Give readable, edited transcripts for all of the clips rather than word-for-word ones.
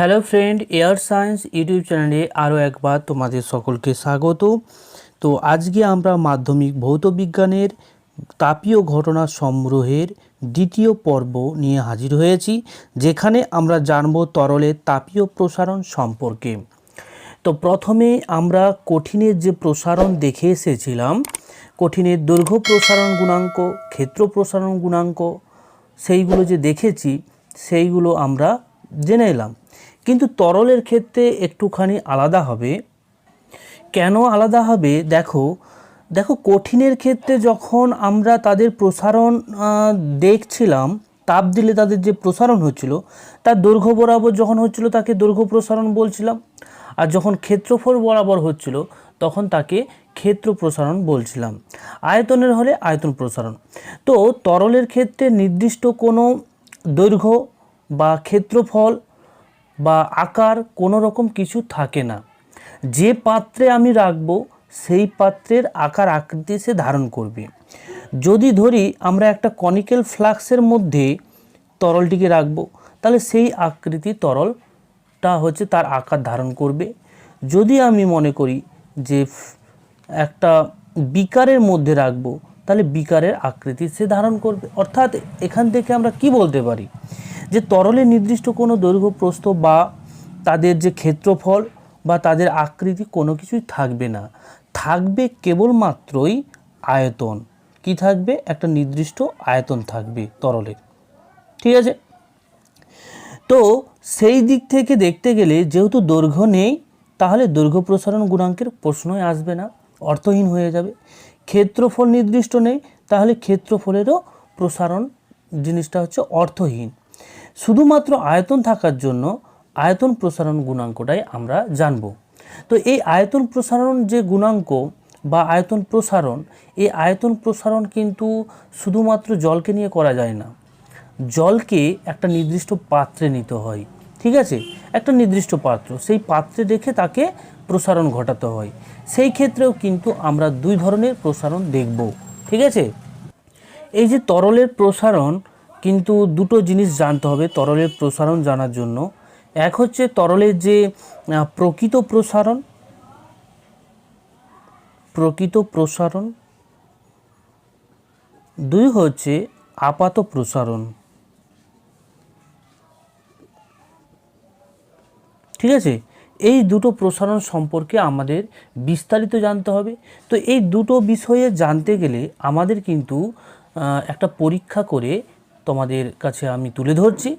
Hello friend, air science YouTube চ্যানেলে আরও একবার তোমাদের সকলকে স্বাগত। তো আজকে আমরা মাধ্যমিক ভৌত বিজ্ঞানের তাপীয় ঘটনা সংগ্রহের দ্বিতীয় পর্ব নিয়ে হাজির হয়েছি, যেখানে আমরা জানব তরলের তাপীয় প্রসারণ সম্পর্কে। তো প্রথমে আমরা কঠিনের যে প্রসারণ দেখে এসেছিলাম, কঠিনের দৈর্ঘ্য প্রসারণ গুণাঙ্ক, ক্ষেত্র প্রসারণ গুণাঙ্ক, সেইগুলো যে দেখেছি সেইগুলো আমরা জেনে এলাম। কিন্তু তরলের ক্ষেত্রে একটুখানি আলাদা হবে। কেন আলাদা হবে? দেখো কঠিনের ক্ষেত্রে যখন আমরা তাদের প্রসারণ দেখছিলাম, তাপ দিলে তাদের যে প্রসারণ হচ্ছিল তার দৈর্ঘ্য বরাবর যখন হচ্ছিল তাকে দৈর্ঘ্য প্রসারণ বলছিলাম, আর যখন ক্ষেত্রফল বরাবর হচ্ছিল তখন তাকে ক্ষেত্র প্রসারণ বলছিলাম। আয়তনের হলে আয়তন প্রসারণ। তো তরলের ক্ষেত্রে নির্দিষ্ট কোনো দৈর্ঘ্য বা ক্ষেত্রফল বা আকার কোনো রকম কিছু থাকে না। যে পাত্রে আমি রাখবো সেই পাত্রের আকার আকৃতি সে ধারণ করবে। যদি ধরি আমরা একটা কনিক্যাল ফ্লাস্কের মধ্যে তরলটিকে রাখবো, তাহলে সেই আকৃতি তরলটা হচ্ছে তার আকার ধারণ করবে। যদি আমি মনে করি যে একটা বিকারের মধ্যে রাখবো, তাহলে বিকারের আকৃতি সে ধারণ করবে। অর্থাৎ এখান থেকে আমরা কি বলতে পারি যে তরলের নির্দিষ্ট কোনো দৈর্ঘ্য প্রস্থ বা তাদের যে ক্ষেত্রফল বা তাদের আকৃতি কোনো কিছুই থাকবে না, থাকবে কেবলমাত্রই আয়তন। কি থাকবে? একটা নির্দিষ্ট আয়তন থাকবে তরলের। ঠিক আছে? তো সেই দিক থেকে দেখতে গেলে যেহেতু দৈর্ঘ্য নেই, তাহলে দৈর্ঘ্য প্রসারণ গুণাঙ্কের প্রশ্নই আসবে না, অর্থহীন হয়ে যাবে। ক্ষেত্রফল নির্দিষ্ট নেই, তাহলে ক্ষেত্রফলেরও প্রসারণ জিনিসটা হচ্ছে অর্থহীন। শুধুমাত্র আয়তন থাকার জন্য আয়তন প্রসারণ গুণাঙ্কটাই আমরা জানব। তো এই আয়তন প্রসারণ যে গুণাঙ্ক বা আয়তন প্রসারণ, এই আয়তন প্রসারণ কিন্তু শুধুমাত্র জলকে নিয়ে করা যায় না। জলকে একটা নির্দিষ্ট পাত্রে নিতে হয়। ঠিক আছে? একটা নির্দিষ্ট পাত্র, সেই পাত্রে রেখে তাকে প্রসারণ ঘটাতে হয়। সেই ক্ষেত্রেও কিন্তু আমরা দুই ধরনের প্রসারণ দেখব। ঠিক আছে? এই যে তরলের প্রসারণ, কিন্তু দুটো জিনিস জানতে হবে তরলের প্রসারণ জানার জন্য। এক হচ্ছে তরলের যে প্রকৃত প্রসারণ, দুই হচ্ছে আপাত প্রসারণ। ঠিক আছে? এই দুটো প্রসারণ সম্পর্কে আমাদের বিস্তারিত জানতে হবে। তো এই দুটো বিষয়ে জানতে গেলে আমাদের কিন্তু একটা পরীক্ষা করে তোমাদের কাছে আমি তুলে ধরছি,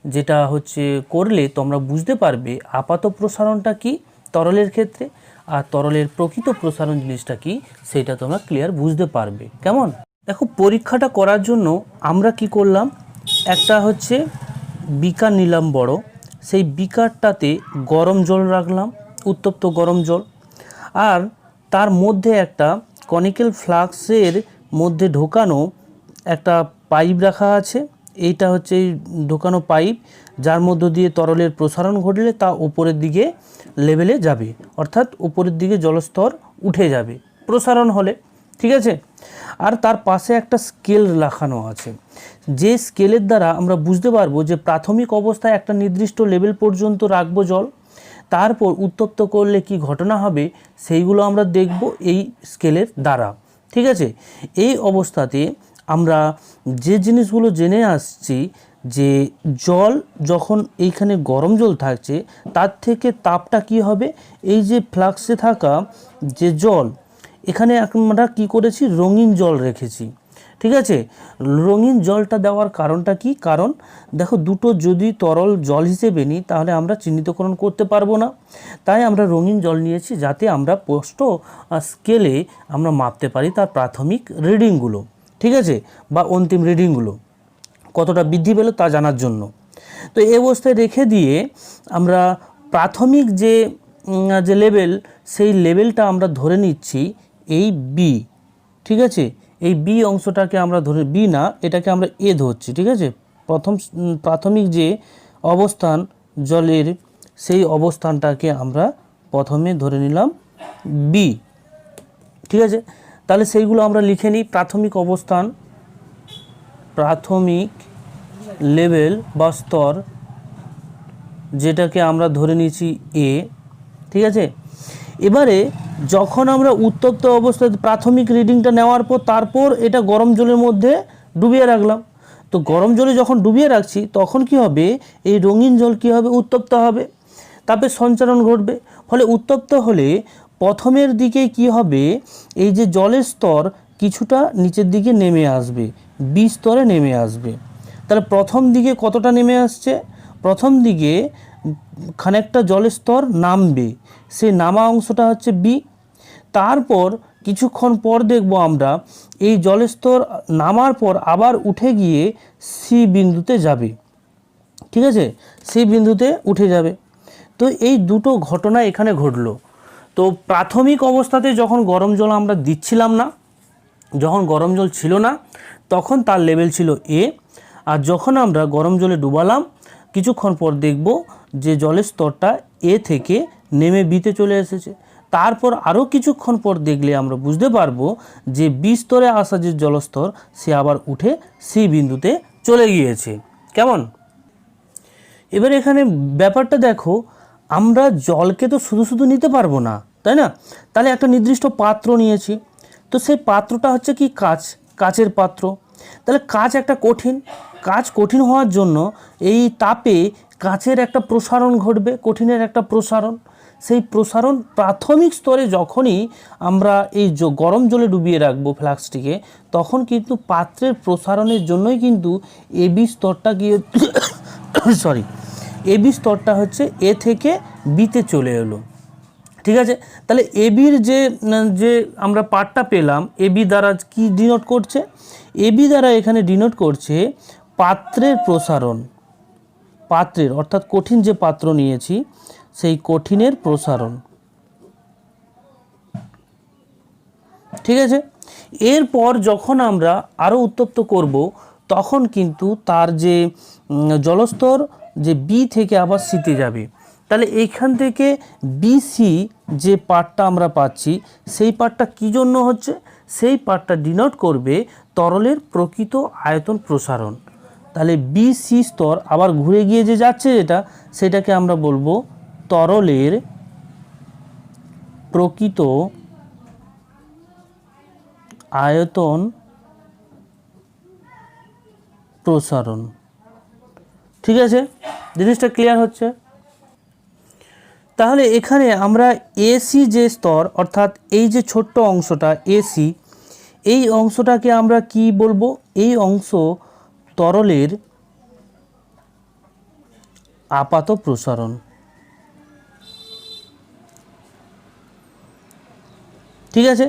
যেটা হচ্ছে করলে তোমরা বুঝতে পারবে আপাত প্রসারণটা কি তরলের ক্ষেত্রে, আর তরলের প্রকৃত প্রসারণ জিনিসটা কি সেটা তোমরা ক্লিয়ার বুঝতে পারবে। কেমন? দেখো, পরীক্ষাটা করার জন্য আমরা কি করলাম, একটা হচ্ছে বিকার নিলাম বড়, সেই বিকারটাতে গরম জল রাখলাম, উত্তপ্ত গরম জল, আর তার মধ্যে একটা কনিক্যাল ফ্লাস্কের মধ্যে ঢোকানো একটা পাইপ রাখা আছে। এইটা হচ্ছে এই ঢোকানো পাইপ, যার মধ্য দিয়ে তরলের প্রসারণ ঘটলে তা উপরের দিকে লেভেলে যাবে, অর্থাৎ উপরের দিকে জলস্তর উঠে যাবে প্রসারণ হলে। ঠিক আছে? আর তার পাশে একটা স্কেল রাখানো আছে, যে স্কেলের দ্বারা আমরা বুঝতে পারবো যে প্রাথমিক অবস্থায় একটা নির্দিষ্ট লেভেল পর্যন্ত রাখবো জল, তারপর উত্তপ্ত করলে কি ঘটনা হবে সেইগুলো আমরা দেখব এই স্কেলের দ্বারা। ঠিক আছে? এই অবস্থাতে আমরা যে জিনিসগুলো জেনে আসছি, যে জল যখন এইখানে গরম জল থাকছে, তার থেকে তাপটা কি হবে, এই যে ফ্লাক্সে থাকা যে জল, এখানে আমরা কি করেছি, রঙিন জল রেখেছি। ঠিক আছে? রঙিন জলটা দেওয়ার কারণটা কি? কারণ দেখো, দুটো যদি তরল জল হিসেবে নিই তাহলে আমরা চিহ্নিতকরণ করতে পারবো না, তাই আমরা রঙিন জল নিয়েছি, যাতে আমরা স্পষ্ট স্কেলে আমরা মাপতে পারি তার প্রাথমিক রিডিংগুলো। ঠিক আছে? বা অন্তিম রিডিংগুলো কতটা বৃদ্ধি পেল তা জানার জন্য। তো এই অবস্থায় রেখে দিয়ে আমরা প্রাথমিক যে লেভেল, সেই লেভেলটা আমরা ধরে নিচ্ছি এই বি। ঠিক আছে? এই বি অংশটাকে আমরা ধরে, বি না, এটাকে আমরা এ ধরছি। ঠিক আছে? প্রাথমিক যে অবস্থান জলের, সেই অবস্থানটাকে আমরা প্রথমে ধরে নিলাম বি। ঠিক আছে? তাহলে সেইগুলো আমরা লিখে নিই। প্রাথমিক অবস্থান, প্রাথমিক লেভেল বা স্তর যেটাকে আমরা ধরে নিয়েছি এ, ঠিক আছে। এবারে যখন আমরা উত্তপ্ত অবস্থায় প্রাথমিক রিডিংটা নেওয়ার পর তারপর এটা গরম জলের মধ্যে ডুবিয়ে রাখলাম। তো গরম জলে যখন ডুবিয়ে রাখছি তখন কি হবে, এই রঙিন জল কি হবে, উত্তপ্ত হবে, তাপের সঞ্চারণ ঘটবে। ফলে উত্তপ্ত হলে প্রথমের দিকে কি হবে, এই যে জলের স্তর কিছুটা নিচের দিকে নেমে আসবে, বি স্তরে নেমে আসবে। তাহলে প্রথম দিকে কতটা নেমে আসছে, প্রথম দিকে খানিকটা জলের স্তর নামবে, সেই নামা অংশটা হচ্ছে বি। তারপর কিছুক্ষণ পর দেখব আমরা এই জলের স্তর নামার পর আবার উঠে গিয়ে সি বিন্দুতে যাবে, ঠিক আছে, সি বিন্দুতে উঠে যাবে। তো এই দুটো ঘটনা এখানে ঘটলো। তো প্রাথমিক অবস্থাতে যখন গরম জল আমরা দিচ্ছিলাম না, যখন গরম জল ছিল না তখন তার লেভেল ছিল এ, আর যখন আমরা গরম জলে ডুবালাম কিছুক্ষণ পর দেখব যে জলের স্তরটা এ থেকে নেমে বিতে চলে এসেছে। তারপর আরও কিছুক্ষণ পর দেখলে আমরা বুঝতে পারবো যে বি স্তরে আসা যে জলস্তর সে আবার উঠে সি বিন্দুতে চলে গিয়েছে। কেমন? এবার এখানে ব্যাপারটা দেখো, আমরা জলকে তো শুধু শুধু নিতে পারবো না, তাই না? তাহলে একটা নির্দিষ্ট পাত্র নিয়েছি, তো সেই পাত্রটা হচ্ছে কি কাচের পাত্র। তাহলে কাচ একটা কঠিন, কাচ কঠিন হওয়ার জন্য এই তাপে কাচের একটা প্রসারণ ঘটবে, কঠিনের একটা প্রসারণ। সেই প্রসারণ প্রাথমিক স্তরে যখনই আমরা এই গরম জলে ডুবিয়ে রাখবো ফ্লাস্কটিকে, তখন কিন্তু পাত্রের প্রসারণের জন্যই কিন্তু এবি স্তরটা গিয়ে সরি এবি স্তরটা হচ্ছে এ থেকে বিতে চলে এলো, ঠিক আছে। তাহলে এবির যে যে আমরা পার্টটা পেলাম, এবি দ্বারা কি ডিনোট করছে, এবি দ্বারা এখানে ডিনোট করছে পাত্রের প্রসারণ, পাত্রের অর্থাৎ কঠিন যে পাত্র নিয়েছি সেই কঠিনের প্রসারণ, ঠিক আছে। এরপর যখন আমরা আরও উত্তপ্ত করব তখন কিন্তু তার যে জলস্তর যে বি থেকে আবার সিতে যাবে। তাহলে এইখান থেকে বিসি যে পার্টটা আমরা পাচ্ছি সেই পার্টটা কী জন্য হচ্ছে, সেই পার্টটা ডিনোট করবে তরলের প্রকৃত আয়তন প্রসারণ। তাহলে বিসি স্তর আবার ঘুরে গিয়ে যে যাচ্ছে যেটা, সেটাকে আমরা বলবো তরলের প্রকৃত আয়তন প্রসারণ, ঠিক আছে। জিনিসটা ক্লিয়ার হচ্ছে? তাহলে এখানে আমরা এসি যে স্তর অর্থাৎ এই যে ছোট্ট অংশটা এসি, এই অংশটাকে আমরা কি বলবো, এই অংশ তরলের আপাত প্রসারণ, ঠিক আছে।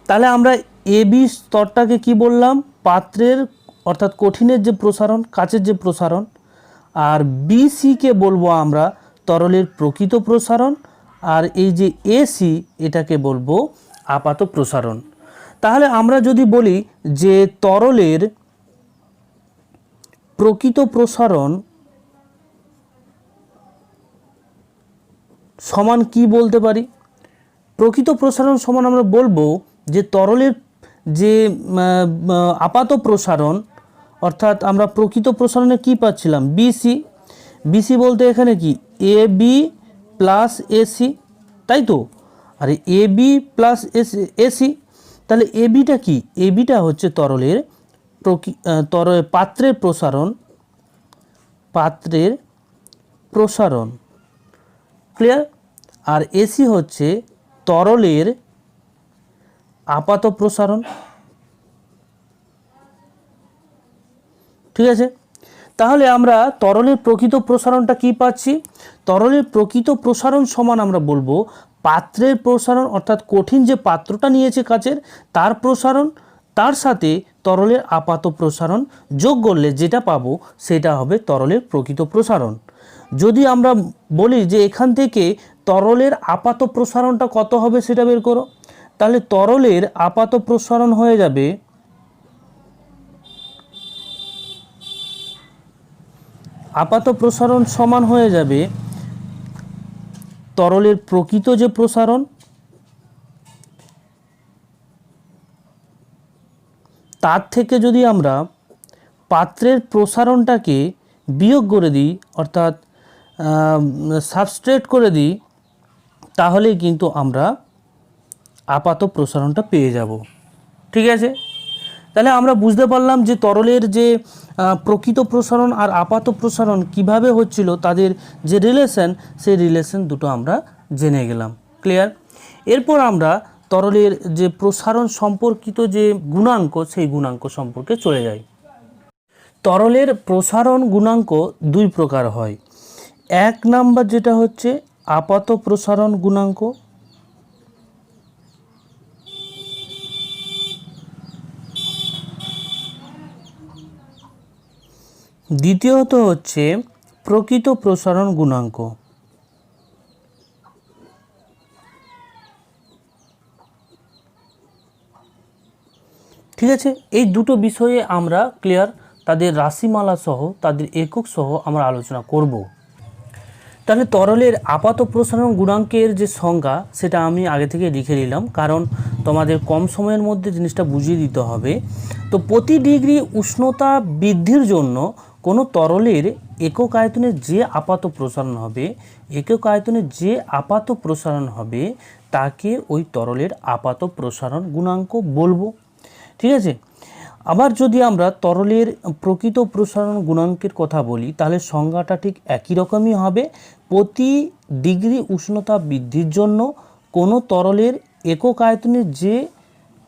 তাহলে আমরা এবি স্তরটাকে কি বললাম, পাত্রের অর্থাৎ কঠিনের যে প্রসারণ, কাচের যে প্রসারণ। আর বিসিকে বলবো আমরা তরলের প্রকৃত প্রসারণ, আর এই যে এসি এটাকে বলবো আপাত প্রসারণ। তাহলে আমরা যদি বলি যে তরলের প্রকৃত প্রসারণ সমান কি বলতে পারি, প্রকৃত প্রসারণ সমান আমরা বলবো যে তরলের যে আপাত প্রসারণ, অর্থাৎ আমরা প্রকৃত প্রসারণে কি পাচ্ছিলাম, বিসি, বিসি বলতে এখানে কি এ বি প্লাস এসি, তাই তো। আর এ বি প্লাস এসি, তাহলে এবিটা কি, এবিটা হচ্ছে তরলের পাত্রের প্রসারণ, পাত্রের প্রসারণ, ক্লিয়ার। আর এসি হচ্ছে তরলের আপাত প্রসারণ, ঠিক আছে। তাহলে আমরা তরলের প্রকৃত প্রসারণটা কি পাচ্ছি, তরলের প্রকৃত প্রসারণ সমান আমরা বলবো পাত্রের প্রসারণ, অর্থাৎ কঠিন যে পাত্রটা নিয়েছে কাচের তার প্রসারণ, তার সাথে তরলের আপাত প্রসারণ যোগ করলে যেটা পাবো সেটা হবে তরলের প্রকৃত প্রসারণ। যদি আমরা বলি যে এখান থেকে তরলের আপাত প্রসারণটা কত হবে সেটা বের করো, তাহলে তরলের আপাত প্রসারণ হয়ে যাবে আপাত প্রসারণ সমান হয়ে যাবে তরলের প্রকৃত যে প্রসারণ তার থেকে যদি আমরা পাত্রের প্রসারণটাকে বিয়োগ করে দিই, অর্থাৎ সাবস্ট্রেট করে দিই তাহলেই কিন্তু আমরা আপাত প্রসারণটা পেয়ে যাব। ঠিক আছে, তাহলে আমরা বুঝতে পারলাম যে তরলের যে প্রকৃত প্রসারণ আর আপাত প্রসারণ কিভাবে হচ্ছিল, তাদের যে রিলেশন, সেই রিলেশন দুটো আমরা জেনে গেলাম। ক্লিয়ার? এরপর আমরা তরলের যে প্রসারণ সম্পর্কিত যে গুণাঙ্ক, সেই গুণাঙ্ক সম্পর্কে চলে যাই। তরলের প্রসারণ গুণাঙ্ক দুই প্রকার হয়। এক নাম্বার যেটা হচ্ছে আপাত প্রসারণ গুণাঙ্ক, দ্বিতীয়ত হচ্ছে প্রকৃত প্রসারণ গুণাঙ্ক। ঠিক আছে, এই দুটো বিষয়ে আমরা ক্লিয়ার, তাদের রাশিমালা সহ, তাদের একক সহ আমরা আলোচনা করব। তাহলে তরলের আপাত প্রসারণ গুণাঙ্কের যে সংজ্ঞা, সেটা আমি আগে থেকে লিখে নিলাম, কারণ তোমাদের কম সময়ের মধ্যে জিনিসটা বুঝিয়ে দিতে হবে। তো প্রতি ডিগ্রি উষ্ণতা বৃদ্ধির জন্য কোনো তরলের একক আয়তনে যে আপাত প্রসারণ হবে, একক আয়তনে যে আপাত প্রসারণ হবে তাকে ওই তরলের আপাত প্রসারণ গুণাঙ্ক বলবো। ঠিক আছে, আবার যদি আমরা তরলের প্রকৃত প্রসারণ গুণাঙ্কের কথা বলি, তাহলে সংজ্ঞাটা ঠিক একই রকমই হবে। প্রতি ডিগ্রি উষ্ণতা বৃদ্ধির জন্য কোনো তরলের একক আয়তনে যে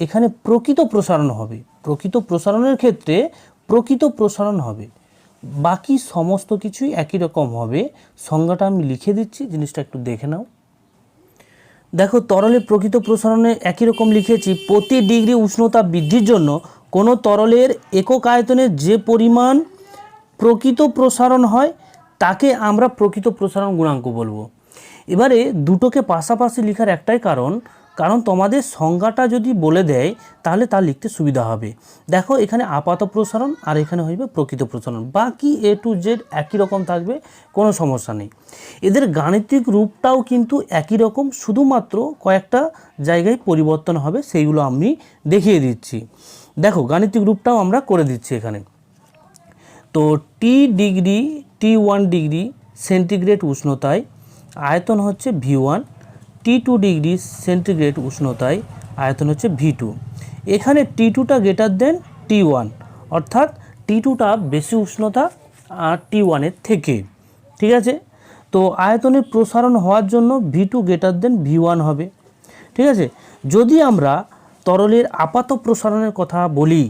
এখানে প্রকৃত প্রসারণ হবে, প্রকৃত প্রসারণের ক্ষেত্রে প্রকৃত প্রসারণ হবে, বাকি সমস্ত কিছুই একই রকম হবে। সংজ্ঞাটা আমি লিখে দিচ্ছি, জিনিসটা একটু দেখে নাও। দেখো, তরলের প্রকৃত প্রসারণে একই রকম লিখেছি, প্রতি ডিগ্রি উষ্ণতা বৃদ্ধির জন্য কোনো তরলের একক আয়তনে যে পরিমাণ প্রকৃত প্রসারণ হয় তাকে আমরা প্রকৃত প্রসারণ গুণাঙ্ক বলবো। এবারে দুটোকে পাশাপাশি লেখার একটাই কারণ তোমাদের সংজ্ঞাটা যদি বলে দেয় তাহলে তা লিখতে সুবিধা হবে। দেখো, এখানে আপাত প্রসারণ আর এখানে হইবে প্রকৃত প্রসারণ, বাকি এ টু জেড একই রকম থাকবে, কোনো সমস্যা নেই। এদের গাণিতিক রূপটাও কিন্তু একই রকম, শুধুমাত্র কয়েকটা জায়গায় পরিবর্তন হবে, সেইগুলো আমি দেখিয়ে দিচ্ছি। দেখো, গাণিতিক রূপটাও আমরা করে দিচ্ছি এখানে। তো T1 ডিগ্রি সেন্টিগ্রেড উষ্ণতায় আয়তন হচ্ছে V1, T2 ডিগ্রি সেন্টিগ্রেড উষ্ণতায় আয়তন হচ্ছে V2। এখানে T2টা গ্রেটার দেন T1, অর্থাৎ T2টা বেশি উষ্ণতা আর T1-এর থেকে। ঠিক আছে, তো আয়তনের প্রসারণ হওয়ার জন্য V2 গ্রেটার দেন V1 হবে। ঠিক আছে, যদি আমরা তরলের আপাত প্রসারণের কথা বলি,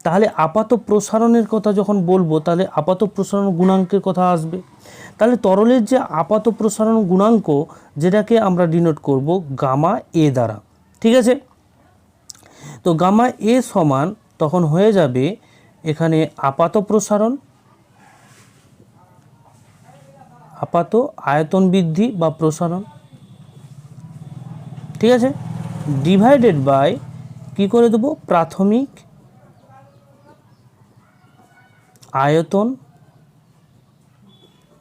তাহলে আপাত প্রসারণের কথা যখন বলবো, তাহলে আপাত প্রসারণ গুণাঙ্কের কথা আসবে। তাহলে তরলের যে আপাত প্রসারণ গুণাঙ্ক, যেটাকে আমরা ডিনোট করব গামা এ দ্বারা। ঠিক আছে, তো গামা এ সমান তখন হয়ে যাবে এখানে আপাত প্রসারণ, আপাত আয়তন বৃদ্ধি বা প্রসারণ, ঠিক আছে, ডিভাইডেড বাই কী করে দেবো, প্রাথমিক আয়তন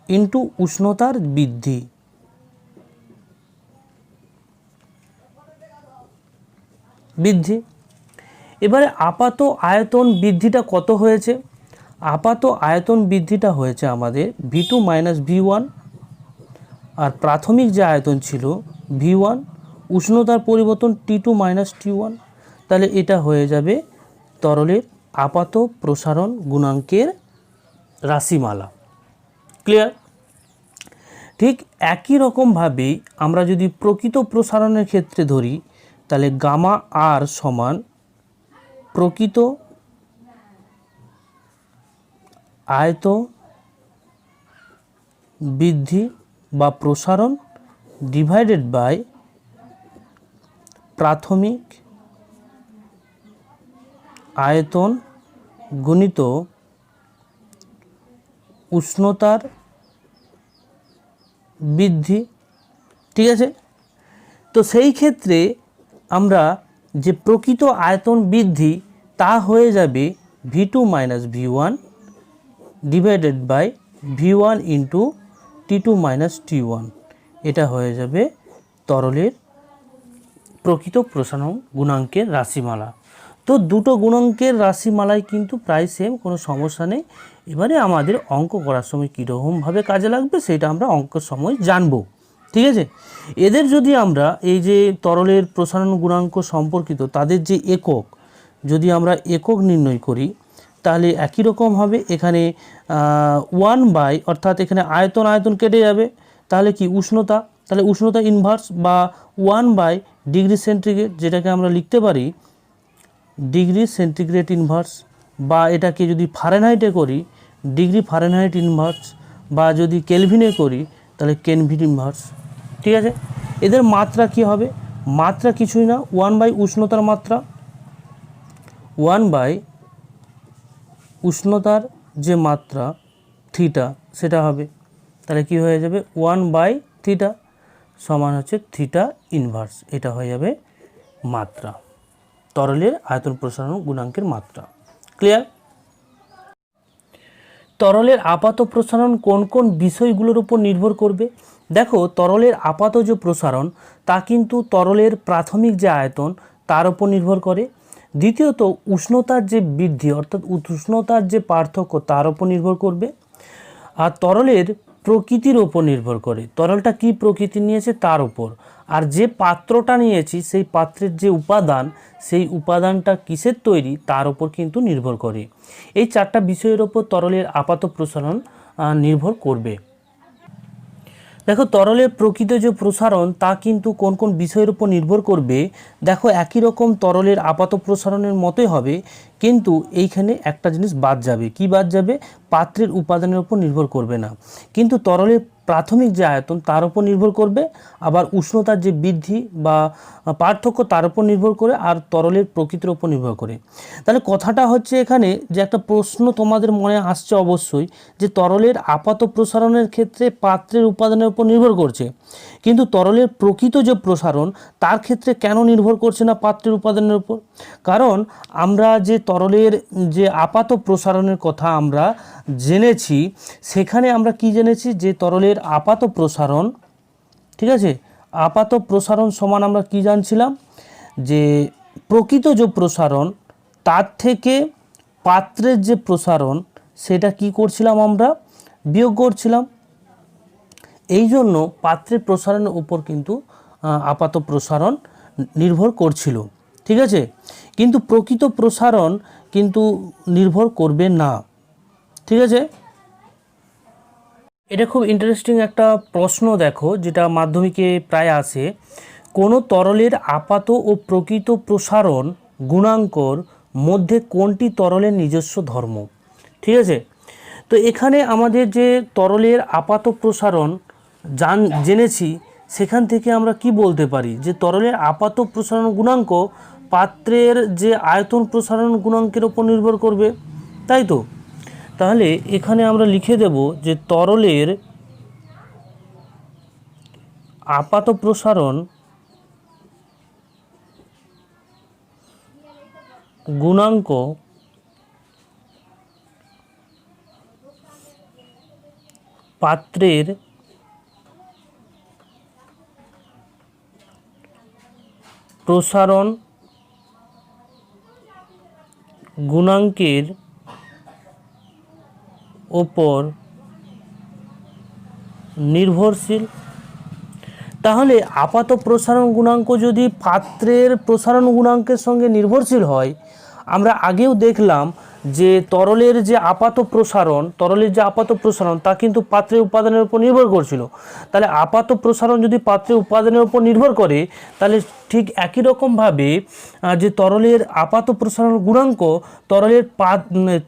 ইন্টু উষ্ণতার বৃদ্ধি। এবারে আপাত আয়তন বৃদ্ধিটা কত হয়েছে? আপাত আয়তন বৃদ্ধিটা হয়েছে আমাদের V2 মাইনাস V1, আর প্রাথমিক যে আয়তন ছিল V1, উষ্ণতার পরিবর্তন T2 মাইনাস T1। তাহলে এটা হয়ে যাবে তরলের আপাত প্রসারণ গুণাঙ্কের রাশিমালা। ক্লিয়ার? ঠিক একই রকমভাবেই আমরা যদি প্রকৃত প্রসারণের ক্ষেত্রে ধরি, তাহলে গামা আর সমান প্রকৃত আয়ত বৃদ্ধি বা প্রসারণ ডিভাইডেড বাই প্রাথমিক আয়তন গুণিত উষ্ণতার বৃদ্ধি। ঠিক আছে, তো সেই ক্ষেত্রে আমরা যে প্রকৃত আয়তন বৃদ্ধি তা হয়ে যাবে V2 minus V1 divided by V1 into T2 minus T1। এটা হয়ে যাবে তরলের প্রকৃত প্রসারণ গুণাঙ্কের রাশিমালা। তো দুটো গুণাঙ্কের রাশিমালাই কিন্তু প্রায় সেম, কোনো সমস্যা নেই। এবারে আমাদের অঙ্ক করার সময় কীরকমভাবে কাজে লাগবে সেটা আমরা অঙ্কের সময় জানবো, ঠিক আছে। এদের যদি আমরা এই যে তরলের প্রসারণ গুণাঙ্ক সম্পর্কিত তাদের যে একক, যদি আমরা একক নির্ণয় করি তাহলে একই রকম হবে। এখানে 1/, অর্থাৎ এখানে আয়তন আয়তন কেটে যাবে, তাহলে কি উষ্ণতা, তাহলে উষ্ণতা ইনভার্স বা 1/ডিগ্রি সেন্টিগ্রেড, যেটাকে আমরা লিখতে পারি ডিগ্রি সেন্টিগ্রেড ইনভার্স, বা এটাকে যদি ফারেনহাইটে করি ডিগ্রি ফারেনহাইট ইনভার্স, বা যদি কেলভিনে করি তাহলে কেলভিন ইনভার্স, ঠিক আছে। এদের মাত্রা কি হবে? মাত্রা কিছুই না, 1/, উষ্ণতার মাত্রা, 1/, উষ্ণতার যে মাত্রা থিটা সেটা হবে, তাহলে কি হয়ে যাবে 1/θ সমান হচ্ছে থিটা ইনভার্স, এটা হয়ে যাবে মাত্রা, তরলের আয়তন প্রসারণ গুণাঙ্কের মাত্রা। ক্লিয়ার? তরলের আপাত প্রসারণ কোন কোন বিষয়গুলোর উপর নির্ভর করবে? দেখো, তরলের আপাত যে প্রসারণ তা কিন্তু তরলের প্রাথমিক যে আয়তন তার উপর নির্ভর করে। দ্বিতীয়ত উষ্ণতার যে বৃদ্ধি অর্থাৎ উষ্ণতার যে পার্থক্য তার উপর নির্ভর করবে। আর তরলের প্রকৃতির ওপর নির্ভর করে, তরলটা কি প্রকৃতি নিয়েছে তার উপর। আর যে পাত্রটা নিয়েছি সেই পাত্রের যে উপাদান, সেই উপাদানটা কিসের তৈরি তার উপর কিন্তু নির্ভর করে। এই চারটা বিষয়ের ওপর তরলের আপাত প্রসারণ নির্ভর করবে। দেখো, তরলের প্রকৃত যে প্রসারণ তা কিন্তু কোন কোন বিষয়ের উপর নির্ভর করবে। দেখো, একই রকম তরলের আপাত প্রসারণের মতোই হবে, কিন্তু এইখানে একটা জিনিস বাদ যাবে। কি বাদ যাবে? পাত্রের উপাদানের উপর নির্ভর করবে না, কিন্তু তরলের প্রাথমিক যে আয়তন তার উপর নির্ভর করবে, আবার উষ্ণতার যে বৃদ্ধি বা পার্থক্য তার উপর নির্ভর করে, আর তরলের প্রকৃতির উপর নির্ভর করে। তাহলে কথাটা হচ্ছে এখানে যে একটা প্রশ্ন তোমাদের মনে আসছে অবশ্যই, যে তরলের আপাত প্রসারণের ক্ষেত্রে পাত্রের উপাদানের উপর নির্ভর করছে, কিন্তু তরলের প্রকৃত যে প্রসারণ তার ক্ষেত্রে কেন নির্ভর করছে না পাত্রের উপাদানের উপর? কারণ আমরা যে তরলের যে আপাত প্রসারণের কথা আমরা জেনেছি, সেখানে আমরা কি জেনেছি যে তরলের আপাত প্রসারণ, ঠিক আছে, আপাত প্রসারণ সমান আমরা কি জানছিলাম, যে প্রকৃত যে প্রসারণ তার থেকে পাত্রের যে প্রসারণ সেটা কি করছিলাম আমরা, বিয়োগ করছিলাম। এই জন্য পাত্রের প্রসারণের উপর কিন্তু আপাত প্রসারণ নির্ভর করছিল, ঠিক আছে, কিন্তু প্রকৃত প্রসারণ কিন্তু নির্ভর করবে না, ঠিক আছে। এটা খুব ইন্টারেস্টিং একটা প্রশ্ন, দেখো, যেটা মাধ্যমিকে প্রায় আসে। কোনো তরলের আপাত ও প্রকৃত প্রসারণ গুণাঙ্কর মধ্যে কোনটি তরলের নিজস্ব ধর্ম? ঠিক আছে, তো এখানে আমাদের যে তরলের আপাত প্রসারণ জেনেছি, সেখান থেকে আমরা কি বলতে পারি যে তরলের আপাত প্রসারণ গুণাঙ্ক পাত্রের যে আয়তন প্রসারণ গুণাঙ্কের উপর নির্ভর করবে, তাই তো। তাহলে এখানে আমরা লিখে দেব যে তরলের আপাত প্রসারণ গুণাঙ্ক পাত্রের প্রসারণ গুণাঙ্কের ওপর নির্ভরশীল। তাহলে আপাত প্রসারণ গুণাঙ্ক যদি পাত্রের প্রসারণ গুণাঙ্কের সঙ্গে নির্ভরশীল হয়, আমরা আগেও দেখলাম যে তরলের যে আপাত প্রসারণ তা কিন্তু পাত্রের উপাদানের উপর নির্ভর করছিল। তাহলে আপাত প্রসারণ যদি পাত্রের উপাদানের উপর নির্ভর করে, তাহলে ঠিক একই রকমভাবে যে তরলের আপাত প্রসারণ গুণাঙ্ক তরলের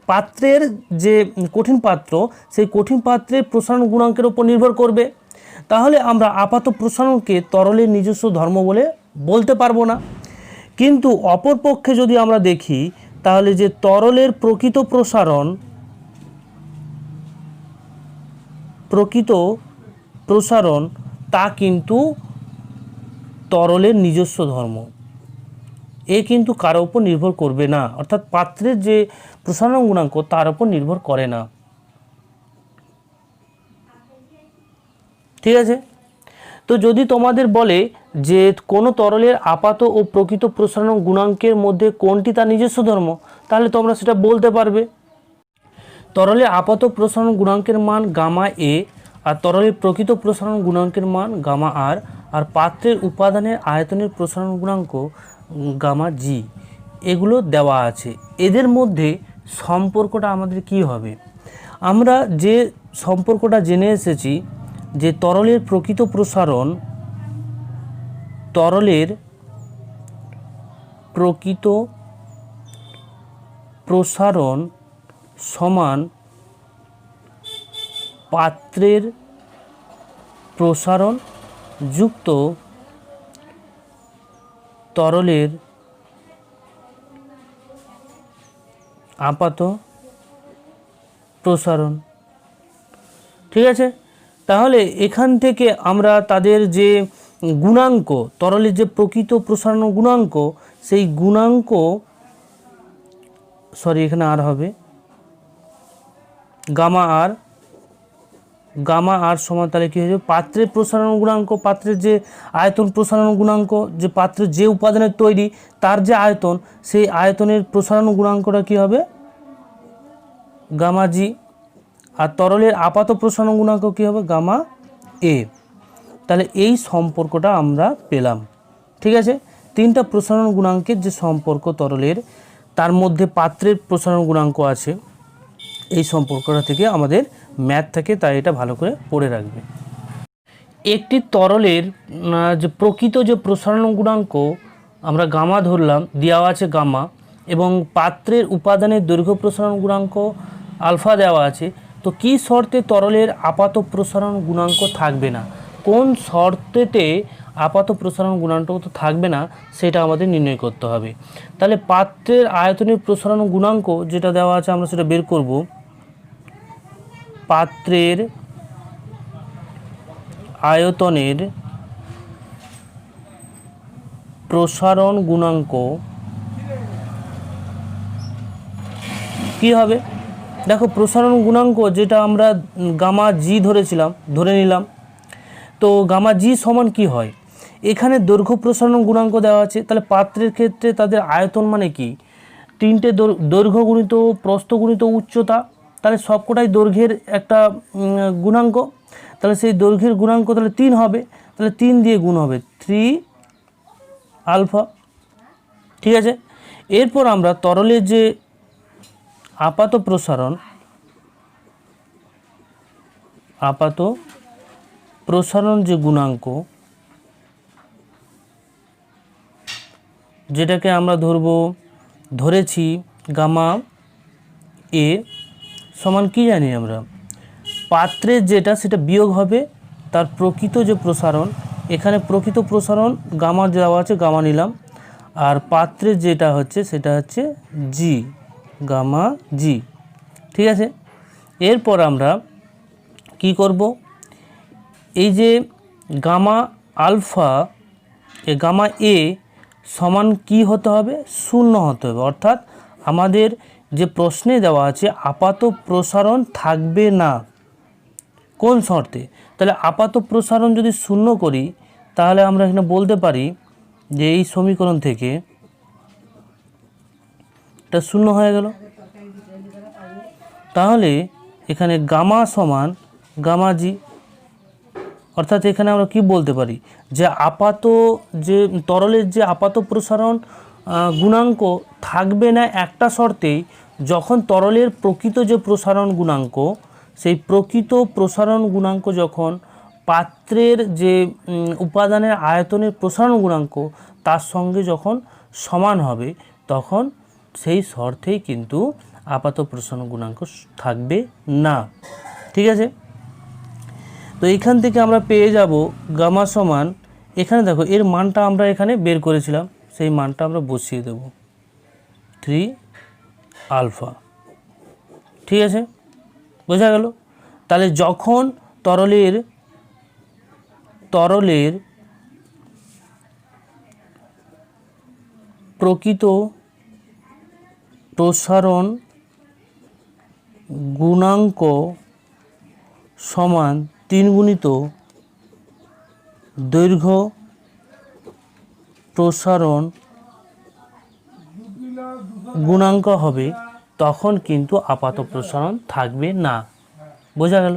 পাত্রের যে কঠিন পাত্র, সেই কঠিন পাত্রের প্রসারণ গুণাঙ্কের উপর নির্ভর করবে। তাহলে আমরা আপাত প্রসারণকে তরলের নিজস্ব ধর্ম বলে বলতে পারবো না। কিন্তু অপরপক্ষে যদি আমরা দেখি, তাহলে যে তরলের প্রকৃত প্রসারণ তা কিন্তু তরলের নিজস্ব ধর্ম, এ কিন্তু কারো উপর নির্ভর করবে না, অর্থাৎ পাত্রের যে প্রসারণ গুণাঙ্ক তার উপর নির্ভর করে না, ঠিক আছে। তো যদি তোমাদের বলে যে কোনো তরলের আপাত ও প্রকৃত প্রসারণ গুণাঙ্কের মধ্যে কোনটি তার নিজস্ব ধর্ম, তাহলে তোমরা সেটা বলতে পারবে। তরলের আপাত প্রসারণ গুণাঙ্কের মান গামা এ, আর তরলের প্রকৃত প্রসারণ গুণাঙ্কের মান গামা আর, আর পাত্রের উপাদানের আয়তনের প্রসারণ গুণাঙ্ক গামা জি, এগুলো দেওয়া আছে। এদের মধ্যে সম্পর্কটা আমাদের কি হবে? আমরা যে সম্পর্কটা জেনে এসেছি যে তরলের প্রকৃত প্রসারণ সমান পাত্রের প্রসারণ যুক্ত তরলের আপাত প্রসারণ। ঠিক আছে, তাহলে এখান থেকে আমরা তাদের যে গুণাঙ্ক, তরলের যে প্রকৃত প্রসারণ গুণাঙ্ক, সেই গুণাঙ্ক এখানে আর হবে গামা আর সমান, তাহলে কী হয়ে যাবে? পাত্রের প্রসারণ গুণাঙ্ক, পাত্রের যে আয়তন প্রসারণ গুণাঙ্ক, যে পাত্রের যে উপাদানের তৈরি তার যে আয়তন, সেই আয়তনের প্রসারণ গুণাঙ্কটা কী হবে? Gamma G. আর তরলের আপাত প্রসারণ গুণাঙ্ক কী হবে? গামা এ। তাহলে এই সম্পর্কটা আমরা পেলাম। ঠিক আছে, তিনটা প্রসারণ গুণাঙ্কের যে সম্পর্ক তরলের, তার মধ্যে পাত্রের প্রসারণ গুণাঙ্ক আছে। এই সম্পর্কটা থেকে আমাদের ম্যাথ থাকে, তাই এটা ভালো করে পড়ে রাখবে। একটি তরলের যে প্রকৃত যে প্রসারণ গুণাঙ্ক আমরা গামা ধরলাম, দেওয়া আছে গামা, এবং পাত্রের উপাদানের দৈর্ঘ্য প্রসারণ গুণাঙ্ক আলফা দেওয়া আছে। তো কী শর্তে তরলের আপাত প্রসারণ গুণাঙ্ক থাকবে না, কোন শর্তেতে আপাত প্রসারণ গুণাঙ্ক তো থাকবে না, সেটা আমাদের নির্ণয় করতে হবে। তাহলে পাত্রের আয়তনের প্রসারণ গুণাঙ্ক যেটা দেওয়া আছে আমরা সেটা বের করব। পাত্রের আয়তনের প্রসারণ গুণাঙ্ক কি হবে? দেখো, প্রসারণ গুণাঙ্ক যেটা আমরা গামা জি ধরে নিলাম, তো গামা জি সমান কি হয়? এখানে দৈর্ঘ্য প্রসারণ গুণাঙ্ক দেওয়া আছে, তাহলে পাত্রের ক্ষেত্রে তাদের আয়তন মানে কি? তিনটে দৈর্ঘ্য গুণিত প্রস্থ গুণিত উচ্চতা, তাহলে সবকটাই দৈর্ঘ্যের একটা গুণাঙ্ক, তাহলে সেই দৈর্ঘ্যের গুণাঙ্ক তাহলে 3 হবে, তাহলে 3 দিয়ে গুণ হবে 3 আলফা। ঠিক আছে, এরপর আমরা তরলের যে আপাত প্রসারণ যে গুণাঙ্ক, যেটাকে আমরা ধরেছি গামা এ সমান কি জানি আমরা? পাত্রের যেটা সেটা বিয়োগ হবে তার প্রকৃত যে প্রসারণ, এখানে প্রকৃত প্রসারণ গামা দেওয়া আছে, গামা নিলাম, আর পাত্রের যেটা হচ্ছে সেটা হচ্ছে জি, গামা জি। ঠিক আছে, এরপর আমরা কি করব? এই যে গামা আলফা, গামা এ সমান কি হতে হবে? 0 হতে হবে। অর্থাৎ আমাদের যে প্রশ্নে দেওয়া আছে আপাত প্রসারণ থাকবে না, কোন শর্তে? তাহলে আপাত প্রসারণ যদি 0 করি, তাহলে আমরা এখানে বলতে পারি যে এই সমীকরণ থেকে এটা 0 হয়ে গেল। তাহলে এখানে গামা সমান গামা জি। অর্থাৎ এখানে আমরা কি বলতে পারি? যে যে তরলের যে আপাত প্রসারণ গুণাঙ্ক থাকবে না একটা শর্তেই, যখন তরলের প্রকৃত যে প্রসারণ গুণাঙ্ক, সেই প্রকৃত প্রসারণ গুণাঙ্ক যখন পাত্রের যে উপাদানের আয়তনের প্রসারণ গুণাঙ্ক তার সঙ্গে যখন সমান হবে, তখন সেই শর্তেই কিন্তু আপাত প্রসারণ গুণাঙ্ক থাকবে না। ঠিক আছে, তো এইখান থেকে আমরা পেয়ে যাব গামা সমান, এখানে দেখো এর মানটা আমরা এখানে বের করেছিলাম, সেই মানটা আমরা বসিয়ে দেব 3 আলফা। ঠিক আছে, বোঝা গেল? তাহলে যখন তরলের প্রকৃত প্রসারণ গুণাঙ্ক সমান 3 গুণিত দৈর্ঘ্য প্রসারণ গুণাঙ্ক হবে, তখন কিন্তু আপাত প্রসারণ থাকবে না। বোঝা গেল?